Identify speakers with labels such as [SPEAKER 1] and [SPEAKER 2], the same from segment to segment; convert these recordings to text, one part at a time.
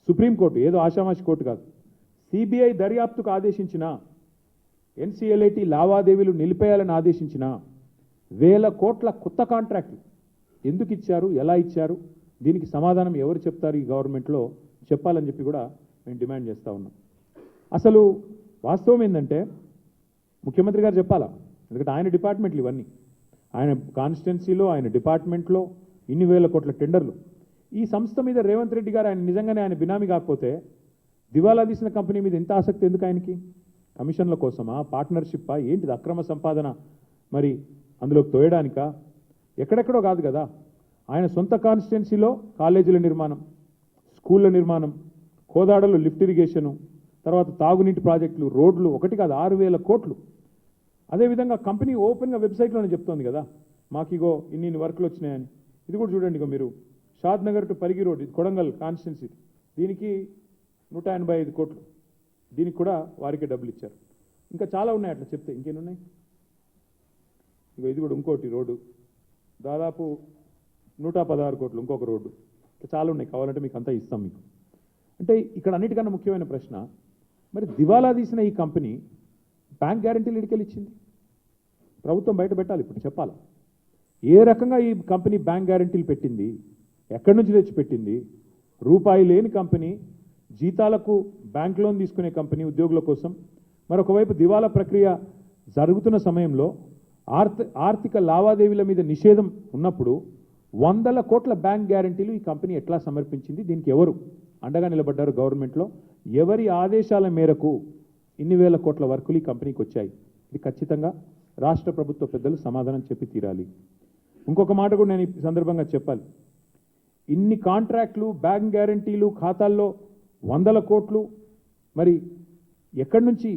[SPEAKER 1] Supreme court ఏదో ఆషామాషి court కాదు, సిబిఐ దర్యాప్తుకు ఆదేశించిన, ఎన్సిఎల్ఐటి లావాదేవీలు నిలిపేయాలని ఆదేశించిన వేల కోట్ల కొత్త కాంట్రాక్టులు ఎందుకు ఇచ్చారు, ఎలా ఇచ్చారు, దీనికి సమాధానం ఎవరు చెప్తారు ఈ గవర్నమెంట్లో చెప్పాలని చెప్పి కూడా మేము డిమాండ్ చేస్తూ ఉన్నాం. అసలు వాస్తవం ఏంటంటే ముఖ్యమంత్రి గారు చెప్పాలా, ఎందుకంటే ఆయన డిపార్ట్మెంట్లు ఇవన్నీ, ఆయన కాన్స్టిట్యున్సీలో ఆయన డిపార్ట్మెంట్లో ఇన్ని వేల కోట్ల టెండర్లు. ఈ సంస్థ మీద రేవంత్ రెడ్డి గారు ఆయన నిజంగానే ఆయన బినామీ కాకపోతే దివాలా తీసిన కంపెనీ మీద ఎంత ఆసక్తి ఎందుకు ఆయనకి? కమిషన్ల కోసమా, పార్ట్నర్షిప్పా, ఏంటిది అక్రమ సంపాదన మరి అందులోకి తోయడానికా? ఎక్కడెక్కడో కాదు కదా, ఆయన సొంత కాన్స్టిట్యున్సీలో కాలేజీల నిర్మాణం, స్కూళ్ళ నిర్మాణం, కోదాడలో లిఫ్ట్ ఇరిగేషను, తర్వాత తాగునీటి ప్రాజెక్టులు, రోడ్లు, ఒకటి కాదు 6,000 కోట్లు. అదేవిధంగా కంపెనీ ఓపెన్గా వెబ్సైట్లోనే చెప్తోంది కదా, మాకు ఇగో ఇన్ని వర్క్లు వచ్చినాయని. ఇది కూడా చూడండి, ఇగో మీరు షాద్ నగర్ టు పరిగి రోడ్, ఇది కొడంగల్ కాన్స్టిట్యున్సీ, దీనికి 185 కోట్లు, దీనికి కూడా వారికి డబ్బులు ఇచ్చారు. ఇంకా చాలా ఉన్నాయి, అట్లా చెప్తే ఇంకేమున్నాయి. ఇగో ఇది కూడా ఇంకోటి రోడ్డు, దాదాపు 116 కోట్లు, ఇంకొక రోడ్డు, చాలా ఉన్నాయి, కావాలంటే మీకు అంతా ఇస్తాం మీకు. అంటే ఇక్కడ అన్నిటికన్నా ముఖ్యమైన ప్రశ్న, మరి దివాలా తీసిన ఈ కంపెనీ బ్యాంక్ గ్యారంటీలు ఎడికెళ్ళి ఇచ్చింది? ప్రభుత్వం బయట పెట్టాలి, ఇప్పుడు చెప్పాలి ఏ రకంగా ఈ కంపెనీ బ్యాంక్ గ్యారంటీలు పెట్టింది, ఎక్కడి నుంచి తెచ్చి పెట్టింది. రూపాయి లేని కంపెనీ, జీతాలకు బ్యాంక్ లోన్ తీసుకునే కంపెనీ ఉద్యోగుల కోసం, మరొకవైపు దివాలా ప్రక్రియ జరుగుతున్న సమయంలో ఆర్థిక లావాదేవీల మీద నిషేధం ఉన్నప్పుడు 100 కోట్ల బ్యాంక్ గ్యారంటీలు ఈ కంపెనీ ఎట్లా సమర్పించింది? దీనికి ఎవరు అండగా నిలబడ్డారు గవర్నమెంట్లో? ఎవరి ఆదేశాల మేరకు ఇన్ని వేల కోట్ల వర్కులు ఈ కంపెనీకి వచ్చాయి? ఇది ఖచ్చితంగా రాష్ట్ర ప్రభుత్వ పెద్దలు సమాధానం చెప్పి తీరాలి. ఇంకొక మాట కూడా నేను ఈ సందర్భంగా చెప్పాలి, ఇన్ని కాంట్రాక్టులు, బ్యాంక్ గ్యారంటీలు, ఖాతాల్లో 100 కోట్లు మరి ఎక్కడి నుంచి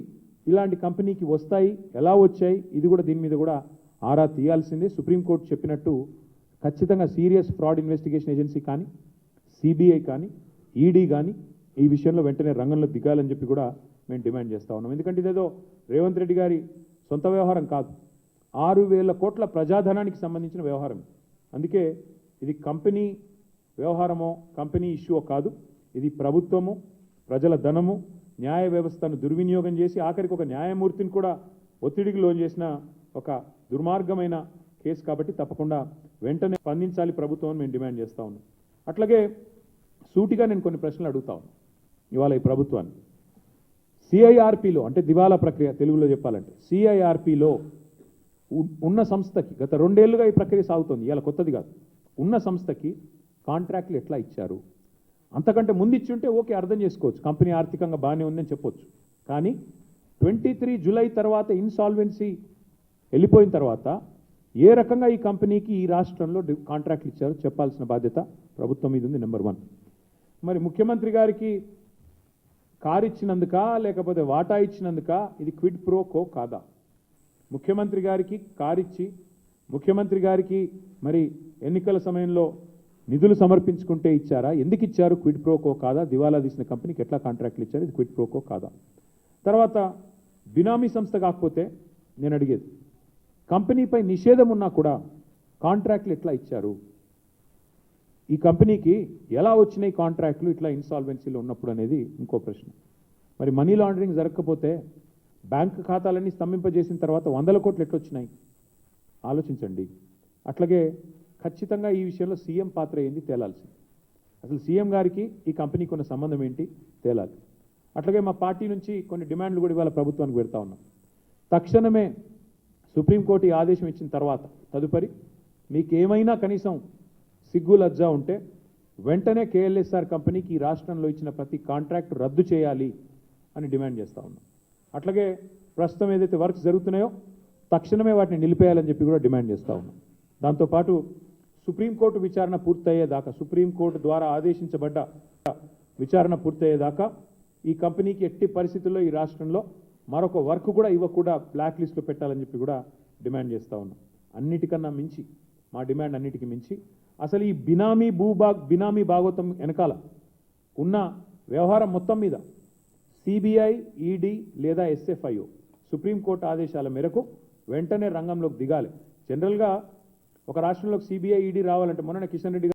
[SPEAKER 1] ఇలాంటి కంపెనీకి వస్తాయి, ఎలా వచ్చాయి? ఇది కూడా దీని మీద కూడా ఆరా తీయాల్సిందే. సుప్రీంకోర్టు చెప్పినట్టు ఖచ్చితంగా సీరియస్ ఫ్రాడ్ ఇన్వెస్టిగేషన్ ఏజెన్సీ కానీ, సిబిఐ కానీ, ఈడీ కానీ ఈ విషయంలో వెంటనే రంగంలో దిగాలని చెప్పి కూడా మేము డిమాండ్ చేస్తూ ఉన్నాం. ఎందుకంటే ఇదేదో రేవంత్ రెడ్డి గారి సొంత వ్యవహారం కాదు, 6,000 కోట్ల ప్రజాధనానికి సంబంధించిన వ్యవహారం. అందుకే ఇది కంపెనీ వ్యవహారమో కంపెనీ ఇష్యూో కాదు, ఇది ప్రభుత్వము, ప్రజల ధనము, న్యాయ వ్యవస్థను దుర్వినియోగం చేసి ఆఖరికి ఒక న్యాయమూర్తిని కూడా ఒత్తిడికి లోన్ చేసిన ఒక దుర్మార్గమైన కేసు. కాబట్టి తప్పకుండా వెంటనే స్పందించాలి ప్రభుత్వం మేము డిమాండ్ చేస్తూ ఉన్నాం. అట్లాగే సూటిగా నేను కొన్ని ప్రశ్నలు అడుగుతా ఉన్నాను ఇవాళ ఈ ప్రభుత్వాన్ని. సిఐఆర్పిలో అంటే దివాలా ప్రక్రియ తెలుగులో చెప్పాలంటే సిఐఆర్పిలో ఉన్న సంస్థకి గత 2 ఏళ్లుగా ఈ ప్రక్రియ సాగుతోంది, ఇవాళ కొత్తది కాదు. ఉన్న సంస్థకి కాంట్రాక్టులు ఎట్లా ఇచ్చారు? అంతకంటే ముందు ఇచ్చి ఉంటే ఓకే, అర్థం చేసుకోవచ్చు, కంపెనీ ఆర్థికంగా బాగానే ఉందని చెప్పొచ్చు. కానీ 23 జూలై తర్వాత ఇన్సాల్వెన్సీ వెళ్ళిపోయిన తర్వాత ఏ రకంగా ఈ కంపెనీకి ఈ రాష్ట్రంలో కాంట్రాక్టులు ఇచ్చారో చెప్పాల్సిన బాధ్యత ప్రభుత్వం మీద ఉంది. నెంబర్ 1. మరి ముఖ్యమంత్రి గారికి కారు ఇచ్చినందుక లేకపోతే వాటా ఇచ్చినందుక ఇది క్విడ్ ప్రో కో కాదా? ముఖ్యమంత్రి గారికి కారు ఇచ్చి ముఖ్యమంత్రి గారికి మరి ఎన్నికల సమయంలో నిధులు సమర్పించుకుంటే ఇచ్చారా? ఎందుకు ఇచ్చారు? క్విడ్ ప్రో కో కాదా? దివాలా తీసిన కంపెనీకి ఎట్లా కాంట్రాక్టులు ఇచ్చారు? ఇది క్విడ్ ప్రో కో కాదా? తర్వాత బినామీ సంస్థ కాకపోతే నేను అడిగేది, కంపెనీపై నిషేధం ఉన్నా కూడా కాంట్రాక్టులు ఎట్లా ఇచ్చారు? ఈ కంపెనీకి ఎలా వచ్చినాయి కాంట్రాక్టులు ఇట్లా ఇన్సాల్వెన్సీలో ఉన్నప్పుడు అనేది ఇంకో ప్రశ్న. మరి మనీ లాండరింగ్ జరగకపోతే బ్యాంకు ఖాతాలన్నీ స్తంభింపజేసిన తర్వాత 100 కోట్లు ఎట్లొచ్చినాయి? ఆలోచించండి. అట్లాగే ఖచ్చితంగా ఈ విషయంలో సీఎం పాత్ర ఏంది తేలాల్సింది. అసలు సీఎం గారికి ఈ కంపెనీకి ఉన్న సంబంధం ఏంటి తేలాలి. అట్లాగే మా పార్టీ నుంచి కొన్ని డిమాండ్లు కూడా ఇవాళ ప్రభుత్వానికి పెడతా ఉన్నాం. తక్షణమే సుప్రీంకోర్టు ఈ ఆదేశం ఇచ్చిన తర్వాత తదుపరి మీకు ఏమైనా కనీసం సిగ్గు లజ్జా ఉంటే వెంటనే కేఎల్ఎస్ఆర్ కంపెనీకి ఈ రాష్ట్రంలో ఇచ్చిన ప్రతి కాంట్రాక్ట్ రద్దు చేయాలి అని డిమాండ్ చేస్తూ ఉన్నాం. అట్లాగే ప్రస్తుతం ఏదైతే వర్క్స్ జరుగుతున్నాయో తక్షణమే వాటిని నిలిపేయాలని చెప్పి కూడా డిమాండ్ చేస్తూ ఉన్నాం. దాంతోపాటు సుప్రీంకోర్టు విచారణ పూర్తయ్యేదాకా, సుప్రీంకోర్టు ద్వారా ఆదేశించబడ్డ విచారణ పూర్తయ్యేదాకా ఈ కంపెనీకి ఎట్టి పరిస్థితుల్లో ఈ రాష్ట్రంలో మరొక వర్క్ కూడా ఇవ్వకుండా బ్లాక్ లిస్ట్లో పెట్టాలని చెప్పి కూడా డిమాండ్ చేస్తూ ఉన్నాం. అన్నిటికన్నా మించి మా డిమాండ్ అన్నిటికీ మించి అసలు ఈ బినామీ భాగవతం వెనకాల ఉన్న వ్యవహారం మొత్తం మీద సిబిఐ, ఈడీ లేదా ఎస్ఎఫ్ఐఓ సుప్రీంకోర్టు ఆదేశాల మేరకు వెంటనే రంగంలోకి దిగాలి. జనరల్గా ఒక రాష్ట్రంలోకి సిబిఐ, ఈడీ రావాలంటే మొన్న కిషన్ రెడ్డి